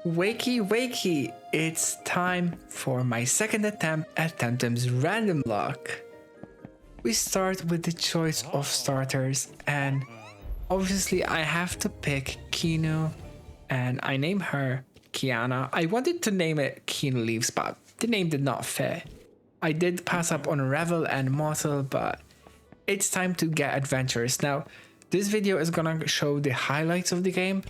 Wakey wakey, it's time for my second attempt at Temtem's Randomlocke. We start with the choice of starters, and obviously I have to pick Kinu, and I name her Kiana. I wanted to name it Kinu Leaves, but the name did not fit. I did pass up on Revel and Mortal, but it's time to get adventurous. Now, this video is gonna show the highlights of the game,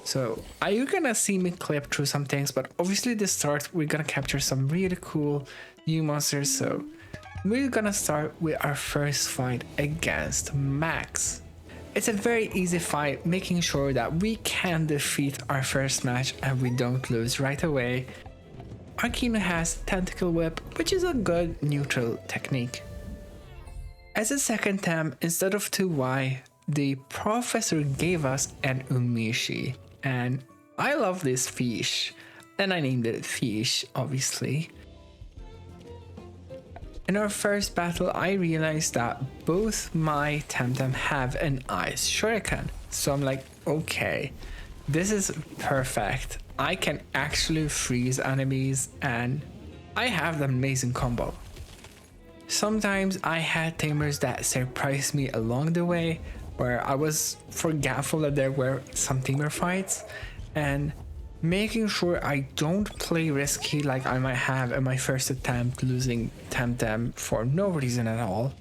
so you're gonna see me clip through some things, but obviously at the start we're gonna capture some really cool new monsters. So we're gonna start with our first fight against Max. It's a very easy fight, making sure that we can defeat our first match and we don't lose right away. Our Kinu has Tentacle Whip, which is a good neutral technique. As a second Tem, instead of 2Y, the professor gave us an Umishi, and I love this fish, and I named it Fish, obviously. In our first battle, I realized that both my Temtem have an Ice Shuriken, so I'm like, okay, this is perfect. I can actually freeze enemies, and I have an amazing combo. Sometimes I had tamers that surprised me along the way, where I was forgetful that there were some tamer fights, and making sure I don't play risky like I might have in my first attempt losing Temtem for no reason at all.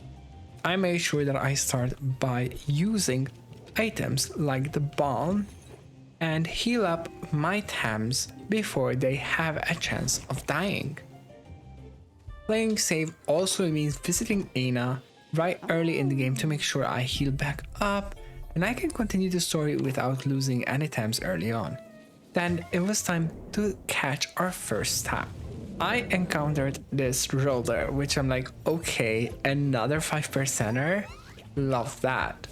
I made sure that I start by using items like the bomb and heal up my Tems before they have a chance of dying. Playing safe also means visiting Aina right early in the game to make sure I heal back up and I can continue the story without losing any Tems early on. Then it was time to catch our first tap. I encountered this roller, which I'm like, okay, another 5%er? Love that.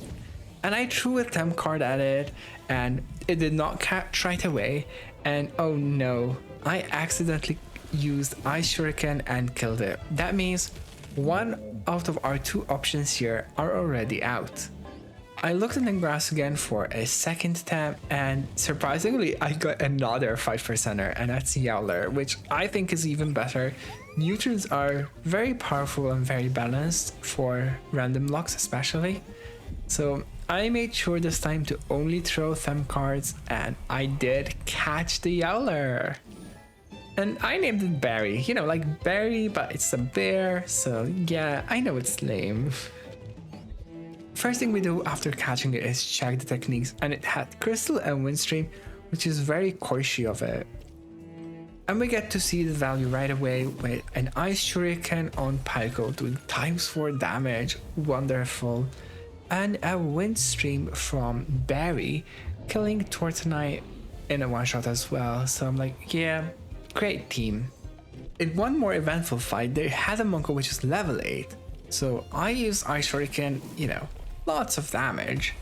And I threw a Tem card at it and it did not catch right away, and oh no, I accidentally used Ice Shuriken and killed it. That means one out of our two options here are already out. I looked in the grass again for a second Tem, and surprisingly I got another 5%er, and that's Yowler, which I think is even better. Neutrons are very powerful and very balanced for random locks especially. So I made sure this time to only throw Tem cards, and I did catch the Yowler. And I named it Barry, you know, like Barry, but it's a bear, so yeah, I know it's lame. First thing we do after catching it is check the techniques, and it had Crystal and Windstream, which is very Koishi of it. And we get to see the value right away with an Ice Shuriken on Pyko doing ×4 damage, wonderful. And a Windstream from Barry killing Tortonite in a one-shot as well, so I'm like, yeah, great team. In one more eventful fight, they had a Monko which is level 8, so I used Ice Shuriken, you know, lots of damage,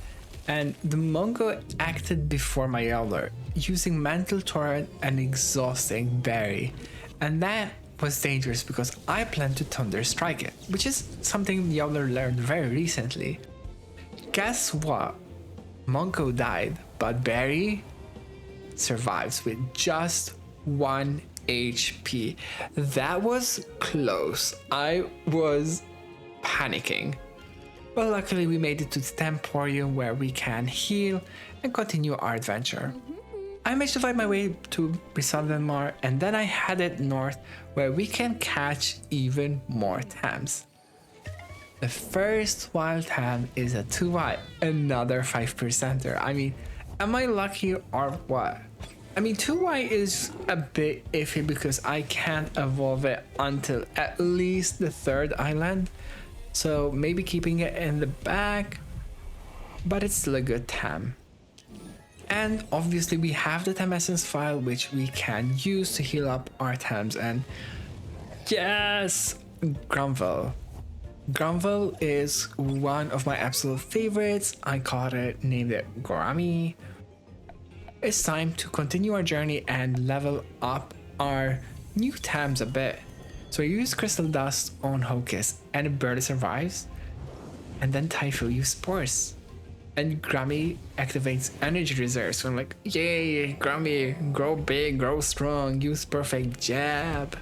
and the Monko acted before my Yowler, using Mental Torrent and exhausting Barry, and that was dangerous because I planned to Thunder Strike it, which is something Yowler learned very recently. Guess what? Monko died, but Barry survives with just 1 HP. That was close. I was panicking. But luckily we made it to the Temporium where we can heal and continue our adventure. I managed to find my way to Brisaldenmar, and then I headed north where we can catch even more Tems. The first wild Tem is a 2Y, another 5%er. I mean, am I lucky or what? I mean, 2Y is a bit iffy because I can't evolve it until at least the third island, so maybe keeping it in the back, but it's still a good Tem. And obviously we have the Tem Essence file which we can use to heal up our Tems, and yes, Grumvel. Grumvel is one of my absolute favorites. I caught it, named it Gorami. It's time to continue our journey and level up our new Tems a bit. So I use Crystal Dust on Hocus and it barely survives. And then Typho used Spores. And Grammy activates energy reserves. So I'm like, yay, Grammy, grow big, grow strong, use perfect jab.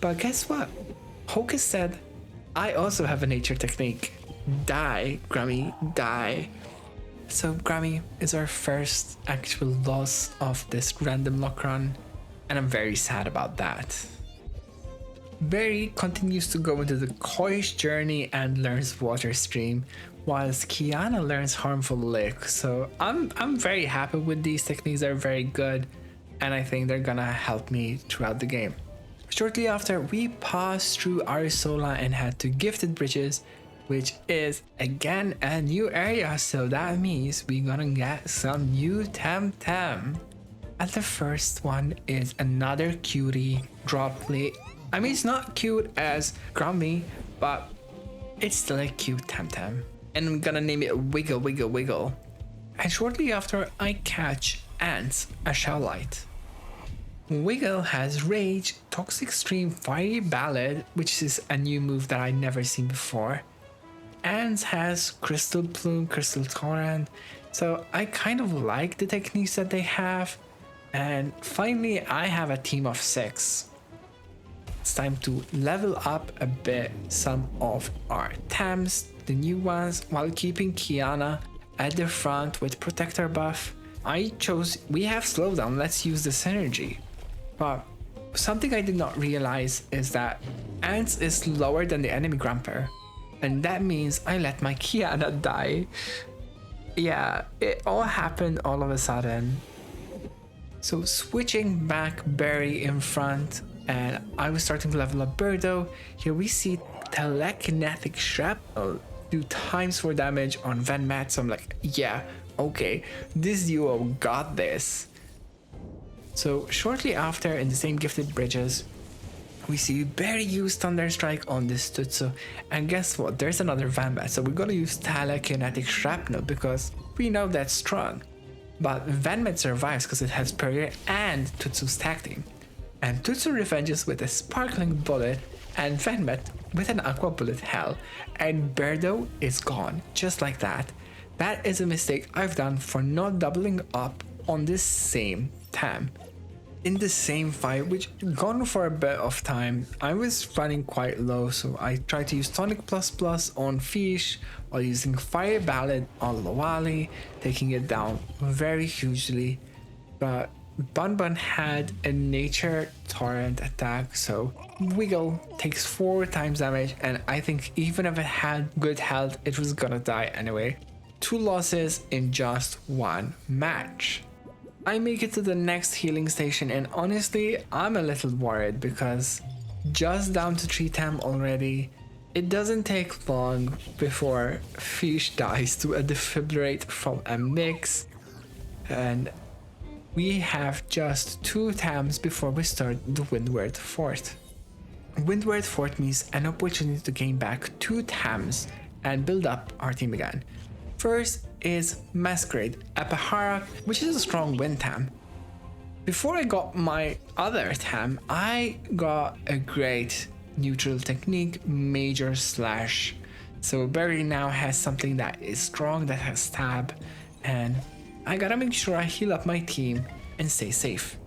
But guess what? Hocus said, I also have a nature technique. Die, Grammy, die. So Grammy is our first actual loss of this random lock run, and I'm very sad about that. Berry continues to go into the Koi's journey and learns Water Stream, whilst Kiana learns Harmful Lick. So I'm very happy with these techniques. They're very good, and I think they're gonna help me throughout the game. Shortly after, we passed through Arissola and had to Gifted Bridges, which is again a new area, so that means we're gonna get some new Temtem. And the first one is another cutie Droplet. I mean, it's not cute as Grumpy, but it's still a cute Temtem. And I'm gonna name it Wiggle Wiggle Wiggle. And shortly after, I catch Ants, a Shellite. Wiggle has Rage, Toxic Stream, Fiery Ballad, which is a new move that I'd never seen before. Ants has Crystal Plume, Crystal Torrent, so I kind of like the techniques that they have. And finally, I have a team of 6. It's time to level up a bit some of our Tems, the new ones, while keeping Kiana at the front with Protector buff. We have Slowdown, let's use the synergy. But something I did not realize is that Ants is lower than the enemy Grumper, and that means I let my Kiana die. Yeah, it all happened all of a sudden. So switching back Berry in front, and I was starting to level up Birdo. Here we see Telekinetic Shrapnel do ×4 damage on Venmat, so I'm like, yeah, okay, this duo got this. So shortly after, in the same Gifted Bridges, we see Berry use Thunder Strike on this Tutsu, and guess what, there's another Venmat, so we're gonna use Telekinetic Shrapnel because we know that's strong. But Venmet survives because it has Perrier and Tutsu's tag team. And Tutsu revenges with a Sparkling Bullet and Venmet with an Aqua Bullet Hell. And Birdo is gone, just like that. That is a mistake I've done for not doubling up on this same Tem. In the same fight, which gone for a bit of time, I was running quite low, so I tried to use Tonic Plus Plus on Fish while using Fire Ballad on Lowali, taking it down very hugely. But Bun Bun had a Nature Torrent attack, so Wiggle takes 4 times damage, and I think even if it had good health, it was gonna die anyway. 2 losses in just 1 match. I make it to the next healing station, and honestly, I'm a little worried because just down to 3 Tem already. It doesn't take long before Fish dies to a defibrillate from a mix, and we have just 2 Tems before we start the Windward Fort. Windward Fort means an opportunity to gain back 2 Tems and build up our team again. First is Masquerade, a Paharak, which is a strong wind Tem. Before I got my other Tem, I got a great neutral technique, Major Slash. So Berry now has something that is strong, that has stab, and I gotta make sure I heal up my team and stay safe.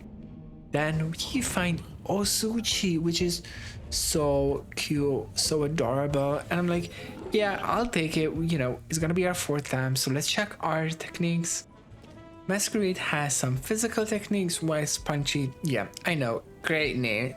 Then we find Osuchi, which is so cute, so adorable, and I'm like, yeah, I'll take it, you know, it's gonna be our 4th Tem, so let's check our techniques. Masquerade has some physical techniques, whilst Punchy, yeah, I know, great name,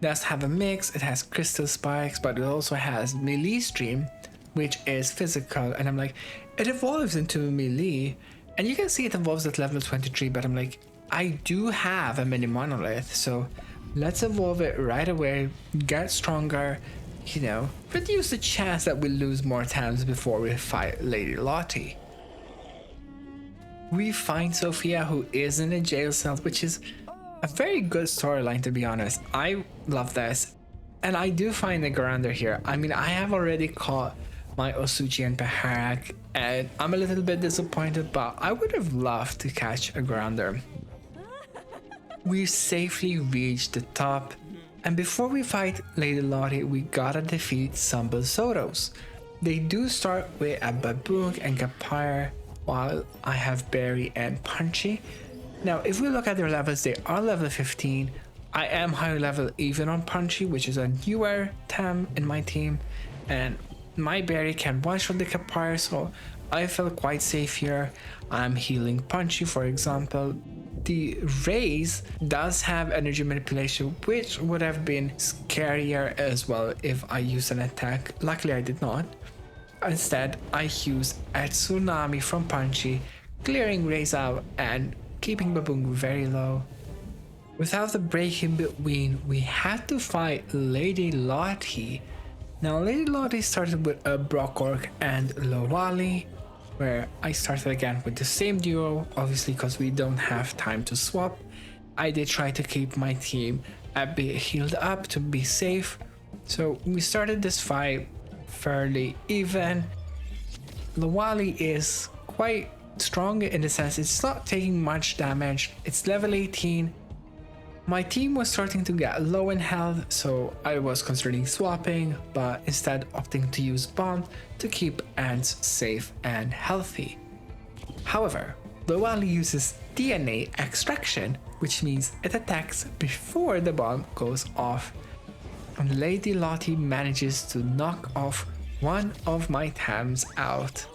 does have a mix. It has Crystal Spikes, but it also has Melee Stream, which is physical, and I'm like, it evolves into melee, and you can see it evolves at level 23, but I'm like, I do have a mini monolith, so let's evolve it right away, get stronger, you know, reduce the chance that we lose more times before we fight Lady Lottie. We find Sophia, who is in a jail cell, which is a very good storyline, to be honest. I love this, and I do find a Grander here. I mean, I have already caught my Osuchi and Paharak, and I'm a little bit disappointed, but I would have loved to catch a Grander. We safely reached the top, and before we fight Lady Lottie, we gotta defeat some Belsotos. They do start with a Baboon and Gapire, while I have Berry and Punchy. Now, if we look at their levels, they are level 15. I am higher level even on Punchy, which is a newer Tem in my team, and my Berry can one-shot the Capire, so I felt quite safe here. I'm healing Punchy, for example. The Raise does have energy manipulation, which would have been scarier as well if I used an attack. Luckily I did not. Instead, I used a Tsunami from Punchy, clearing Raise out and keeping Baboon very low. Without the break in between, we had to fight Lady Lottie. Now, Lady Lottie started with a Brockork and Lowali, where I started again with the same duo, obviously because we don't have time to swap. I did try to keep my team a bit healed up to be safe, so we started this fight fairly even. Lowali is quite strong in the sense it's not taking much damage, it's level 18. My team was starting to get low in health, so I was considering swapping, but instead opting to use Bomb to keep ants safe and healthy. However, Lowali uses DNA extraction, which means it attacks before the bomb goes off. And Lady Lottie manages to knock off one of my Tems out.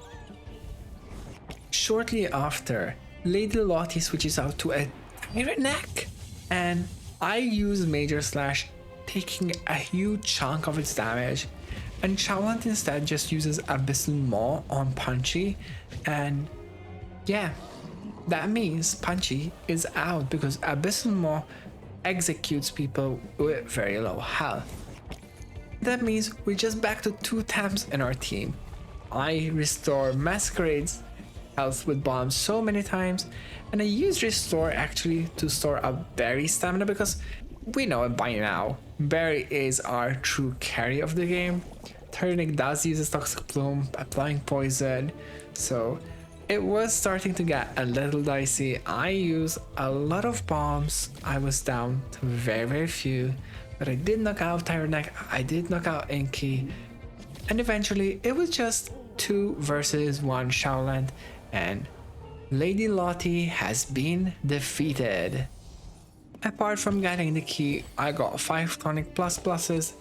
Shortly after, Lady Lottie switches out to a Iron Neck, and I use Major Slash, taking a huge chunk of its damage, and Chowlant instead just uses Abyssal Maw on Punchy, and yeah, that means Punchy is out because Abyssal Maw executes people with very low health. That means we're just back to 2 Tems in our team. I restore Masquerade's health with bombs so many times, and I use Restore actually to store up Berry's stamina because we know it by now. Berry is our true carry of the game. Turnic does use a Toxic Plume, applying poison, so it was starting to get a little dicey. I used a lot of bombs. I was down to very few, but I did knock out Tyranneck, I did knock out Inky, and eventually it was just 2 versus 1 Showland, and Lady Lottie has been defeated. Apart from getting the key, I got 5 tonic pluses,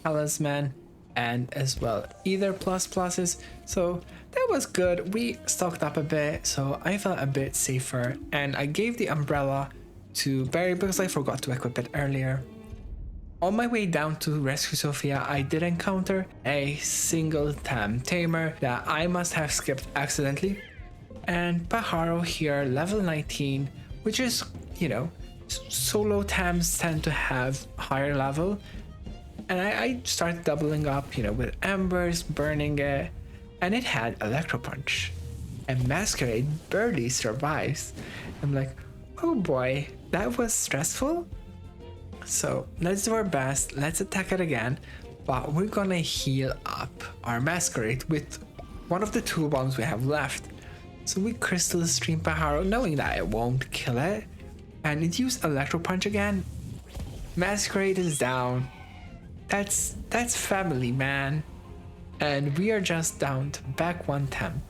talisman, and as well either pluses, so that was good. We stocked up a bit, so I felt a bit safer, and I gave the umbrella to Berry because I forgot to equip it earlier. On my way down to rescue Sophia, I did encounter a single Tem tamer that I must have skipped accidentally, and Pajaro here, level 19, which is, you know, solo Tems tend to have higher level, and I started doubling up, you know, with embers, burning it, and it had Electro Punch, and Masquerade barely survives. I'm like, oh boy, that was stressful. So let's do our best, let's attack it again, but we're gonna heal up our Masquerade with one of the 2 bombs we have left. So we Crystal Stream Pajaro, knowing that it won't kill it, and it used Electro Punch again. Masquerade is down. That's family, man. And we are just down to back 1 Tem.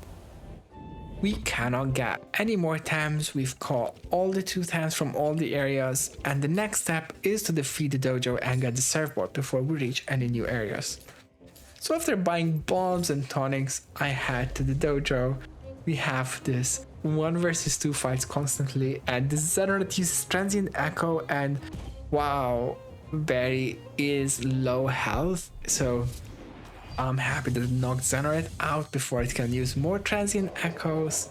We cannot get any more Tems. We've caught all the 2 Tems from all the areas, and the next step is to defeat the dojo and get the surfboard before we reach any new areas. So after buying bombs and tonics, I head to the dojo. We have this 1 versus 2 fights constantly, and this Zadar that uses Transient Echo, and wow, Berry is low health, so I'm happy that it knocked Zadar out before it can use more Transient Echoes.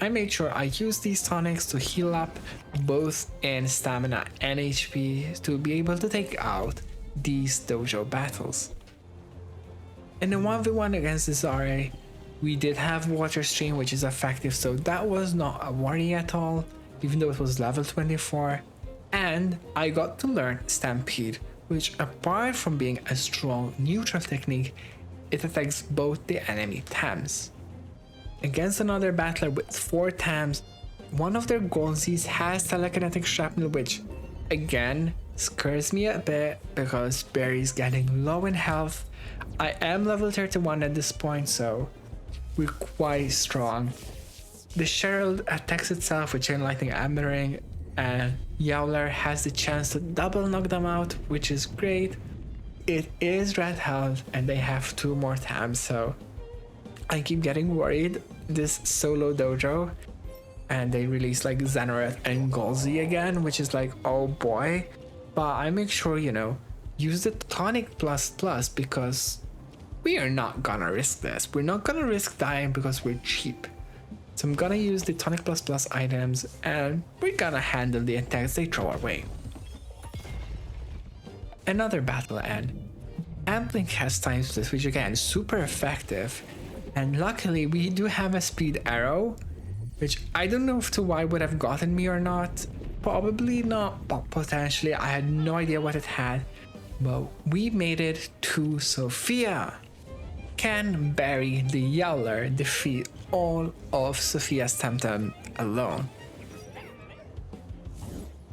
I made sure I use these tonics to heal up both in stamina and HP to be able to take out these dojo battles. In the 1v1 against the Zare, we did have Water Stream, which is effective, so that was not a worry at all, even though it was level 24. And I got to learn Stampede, which apart from being a strong neutral technique, it attacks both the enemy Tems. Against another battler with 4 Tems, one of their Gonzis has telekinetic shrapnel, which again scares me a bit because Berry's getting low in health. I am level 31 at this point, so we're quite strong. The Sherald attacks itself with Chain Lightning Hammering, and Yowler has the chance to double knock them out, which is great. It is red health and they have 2 more tems, so I keep getting worried. This Solo Dojo, and they release like Xanaret and Golzi again, which is like, oh boy. But I make sure, you know, use the Tonic Plus Plus because we are not gonna risk this. We're not gonna risk dying because we're cheap. So I'm gonna use the Tonic Plus Plus items and we're gonna handle the attacks they throw our way. Another battle end. Amplink has time split, which again is super effective. And luckily we do have a speed arrow, which I don't know if to why would have gotten me or not. Probably not, but potentially. I had no idea what it had. But we made it to Sophia. Can Barry the Yowler defeat all of Sophia's Temtem alone?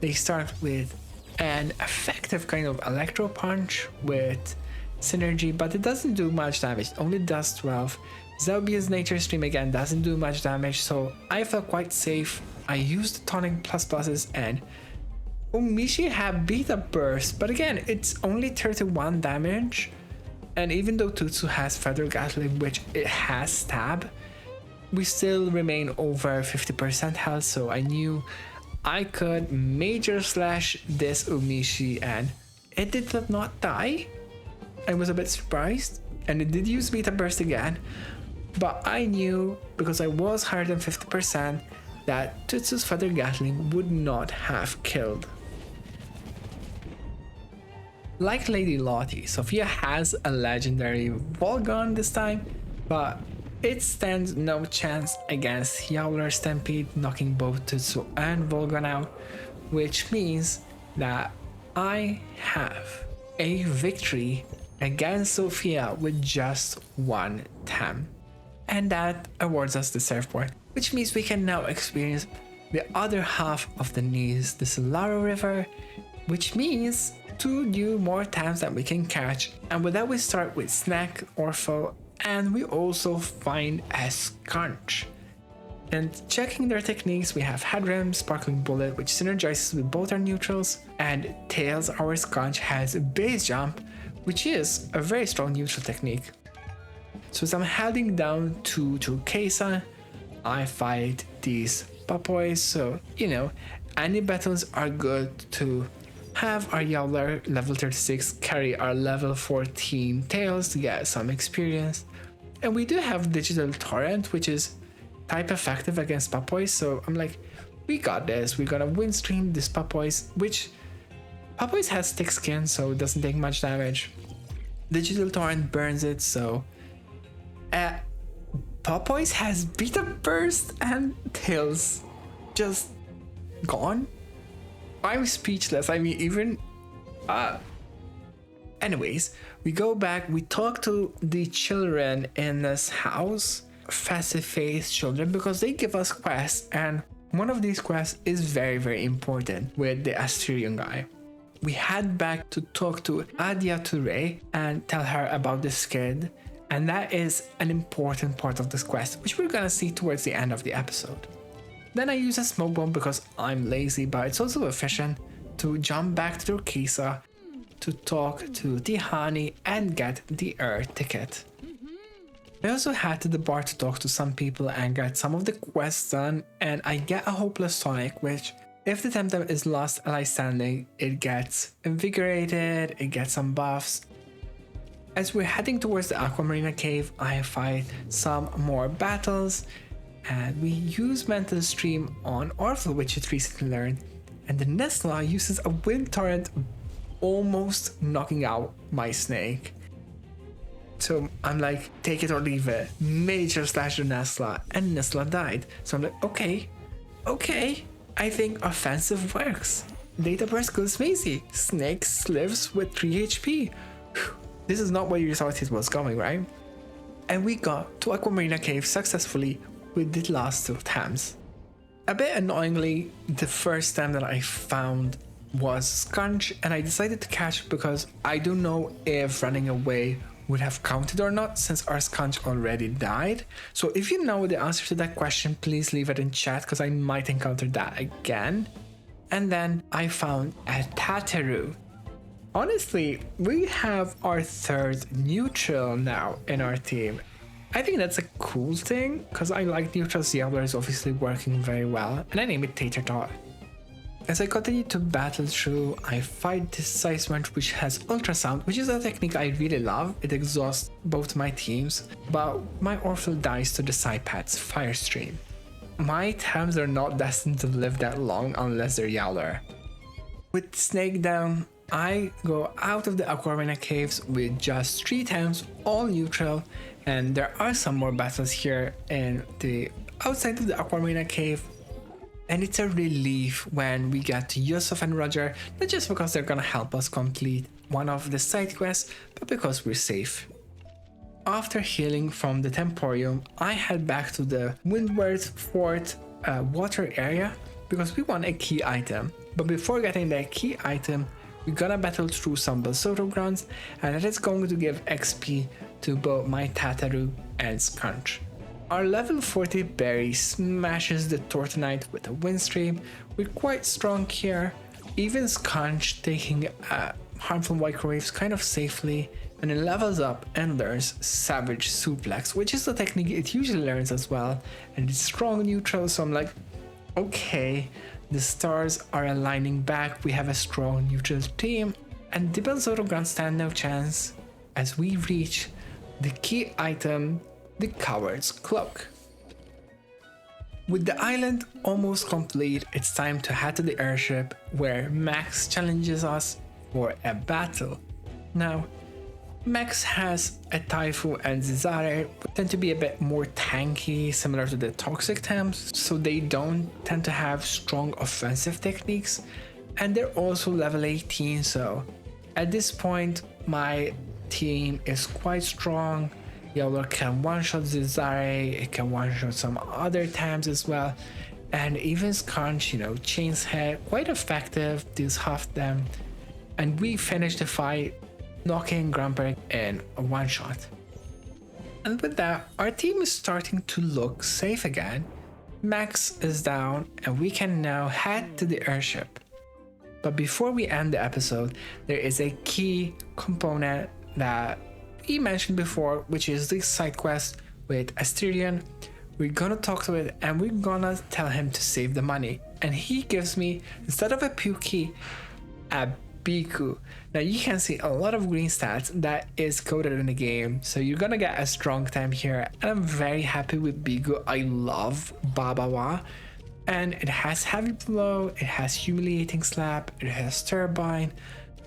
They start with an effective kind of electro punch with synergy, but it doesn't do much damage, it only does 12. Zelbia's Nature Stream again doesn't do much damage, so I felt quite safe. I used the Tonic Plus Pluses and Umishi had Beta Burst, but again, it's only 31 damage. And even though Tutsu has Feather Gatling, which it has Stab, we still remain over 50% health, so I knew I could Major Slash this Umishi and it did not die. I was a bit surprised, and it did use Beta Burst again, but I knew, because I was higher than 50%, that Tutsu's Feather Gatling would not have killed. Like Lady Lottie, Sophia has a legendary Volgon this time, but it stands no chance against Yowler Stampede, knocking both Tutsu and Volgon out, which means that I have a victory against Sophia with just 1 Tem. And that awards us the Surfboard, which means we can now experience the other half of the Deniz, the Sillaro River, which means 2 new more Tems that we can catch. And with that we start with Snack, Orpho, and we also find a Sconch. And checking their techniques, we have Headrim, Sparkling Bullet, which synergizes with both our neutrals, and Tails, our Sconch, has Base Jump, which is a very strong neutral technique. So as I'm heading down to Turquesa, I fight these Papoys, so you know, any battles are good to have our Yowler level 36 carry our level 14 Tails to get some experience. And we do have Digital Torrent, which is type effective against Papoys, so I'm like, we got this, we're gonna windstream this Papoys, which Papoys has thick skin, so it doesn't take much damage. Digital Torrent burns it, so Papoys has Beta Burst and Tails just gone. I'm speechless. I mean, even anyways, we go back, we talk to the children in this house, face-to-face children, because they give us quests, and one of these quests is very, very important with the Asterion guy. We head back to talk to Adia Touré and tell her about this kid, and that is an important part of this quest, which we're gonna see towards the end of the episode. Then I use a smoke bomb because I'm lazy, but it's also efficient, to jump back to Turquesa to talk to Tihani and get the air ticket. I also head to the bar to talk to some people and get some of the quests done, and I get a Hopeless Tonic, which if the Temtem is lost alive standing, it gets invigorated, it gets some buffs. As we're heading towards the Aguamarina cave, I fight some more battles, and we use Mental Stream on Orphle, which it recently learned, and the Nuzlocke uses a Wind Torrent, almost knocking out my snake. So I'm like, take it or leave it. Major slash the Nuzlocke, and Nuzlocke died. So I'm like, okay, I think offensive works. Data burst goes crazy. Snake lives with 3 HP. This is not where you thought it was going, right? And we got to Aguamarina cave successfully with the last 2 Tems. A bit annoyingly, the first Tem that I found was Sconch, and I decided to catch because I don't know if running away would have counted or not, since our sconch already died. So if you know the answer to that question, please leave it in chat, because I might encounter that again. And then I found a Tataru. Honestly, we have our third neutral now in our team. I think that's a cool thing, because I like neutrals. Yowler is obviously working very well, and I name it Tater Tot. As I continue to battle through, I fight this Seismond, which has ultrasound, which is a technique I really love. It exhausts both my teams, but my Orphle dies to the Psypat's Firestream. My Tems are not destined to live that long unless they're Yowler. With Snake down, I go out of the Aguamarina caves with just 3 Tems, all neutral, and there are some more battles here in the outside of the Aguamarina cave. And it's a relief when we get to Yusuf and Roger, not just because they're gonna help us complete one of the side quests, but because we're safe. After healing from the Temporium, I head back to the Windward Fort water area because we want a key item. But before getting that key item, we're gonna battle through some Belsotos grounds, and that is going to give XP to both my Tataru and Sconch. Our level 40 berry smashes the Tortonite with a windstream. We're quite strong here, even Sconch taking harmful microwaves kind of safely, and it levels up and learns Savage Suplex, which is the technique it usually learns as well, and it's strong neutral, so I'm like, okay, the stars are aligning back, we have a strong neutral team, and the Belsotos ground stand no chance as we reach the key item, the Coward's Cloak. With the island almost complete, it's time to head to the airship where Max challenges us for a battle. Now, Max has a Taifu and Zadar, tend to be a bit more tanky, similar to the toxic Tems, so they don't tend to have strong offensive techniques, and they're also level 18, so at this point my team is quite strong. Yowler can one-shot Zadar, it can one-shot some other Tems as well, and even Sconch, you know, Chain's Head, quite effective, deals half them, and we finish the fight knocking Grumper in a one-shot. And with that, our team is starting to look safe again. Max is down and we can now head to the airship. But before we end the episode, there is a key component that we mentioned before, which is the side quest with Asterion. We're gonna talk to it and we're gonna tell him to save the money. And he gives me, instead of a Puki, a Biku. Now you can see a lot of green stats that is coded in the game, so you're gonna get a strong time here, and I'm very happy with Biku. I love Babawa, and it has heavy blow, it has humiliating slap, it has turbine,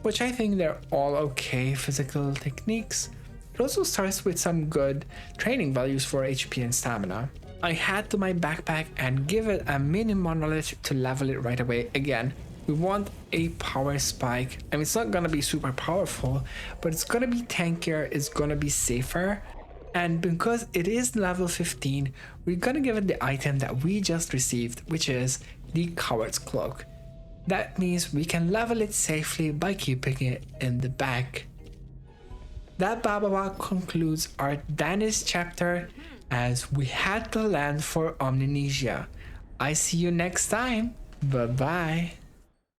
which I think they're all okay physical techniques. It also starts with some good training values for HP and stamina. I head to my backpack and give it a mini monolith to level it right away. Again, we want a power spike. I mean, it's not gonna be super powerful, but it's gonna be tankier, it's gonna be safer. And because it is level 15, we're gonna give it the item that we just received, which is the Coward's Cloak. That means we can level it safely by keeping it in the bag. That Babawa concludes our Deniz chapter as we head to land for Omninesia. I see you next time. Bye bye.